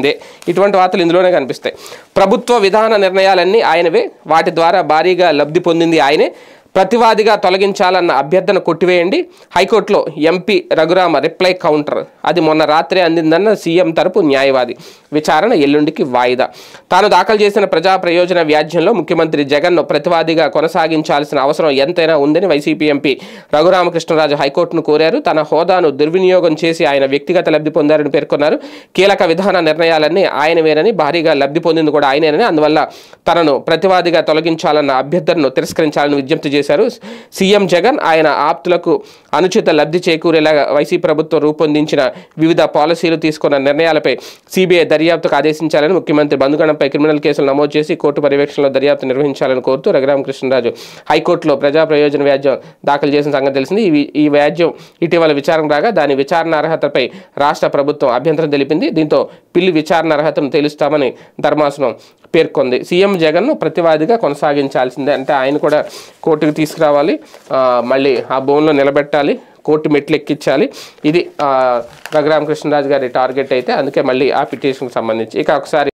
చేయాల్సిందే. ఇటువంటి వార్తలు ఇందులోనే కనిపిస్తాయి. ప్రభుత్వ విధాన నిర్ణయాలన్నీ ఆయనవే, వాటి ద్వారా భారీగా లబ్ధి పొందింది ఆయనే, ప్రతివాదిగా తొలగించాలన్న అభ్యర్థన కొట్టివేయండి. హైకోర్టులో ఎంపీ రఘురామ రిప్లై కౌంటర్. అది మొన్న రాత్రే అందిందన్న సీఎం తరపు న్యాయవాది. విచారణ ఎల్లుండికి వాయిదా. తాను దాఖలు చేసిన ప్రజా ప్రయోజన వ్యాజ్యంలో ముఖ్యమంత్రి జగన్ను ప్రతివాదిగా కొనసాగించాల్సిన అవసరం ఎంతైనా ఉందని వైసీపీ ఎంపీ రఘురామకృష్ణరాజు హైకోర్టును కోరారు. తన హోదాను దుర్వినియోగం చేసి ఆయన వ్యక్తిగత లబ్ధి పొందారని పేర్కొన్నారు. కీలక విధాన నిర్ణయాలన్నీ ఆయనవేనని, భారీగా లబ్ధి పొందింది కూడా ఆయనేనని, అందువల్ల తనను ప్రతివాదిగా తొలగించాలన్న అభ్యర్థనను తిరస్కరించాలని విజ్ఞప్తి చేశారు. సీఎం జగన్ ఆయన ఆప్తులకు అనుచిత లబ్ధి చేకూరేలాగా వైసీపీ ప్రభుత్వం రూపొందించిన వివిధ పాలసీలు తీసుకున్న నిర్ణయాలపై సిబిఐ దర్యాప్తుకు ఆదేశించాలని, ముఖ్యమంత్రి బంధుగణంపై క్రిమినల్ కేసులు నమోదు చేసి కోర్టు పర్యవేక్షణలో దర్యాప్తు నిర్వహించాలని కోరుతూ రఘురామకృష్ణరాజు హైకోర్టులో ప్రజా ప్రయోజన వ్యాజ్యం దాఖలు చేసిన సంగతి తెలిసింది. ఈ వ్యాజ్యం ఇటీవల విచారణ రాగా దాని విచారణ అర్హతపై రాష్ట్ర ప్రభుత్వం అభ్యంతరం తెలిపింది. దీంతో పిల్లి విచారణ అర్హతను తెలుస్తామని ధర్మాసనం పేర్కొంది. సీఎం జగన్ను ప్రతివాదిగా కొనసాగించాల్సిందే, అంటే ఆయన కూడా కోర్టుకు తీసుకురావాలి, మళ్ళీ ఆ భూమిలో నిలబెట్టాలి, కోర్టు మెట్లు ఎక్కించాలి. ఇది రఘురామకృష్ణరాజు గారి టార్గెట్ అయితే, అందుకే మళ్ళీ ఆ పిటిషన్కి సంబంధించి ఇక ఒకసారి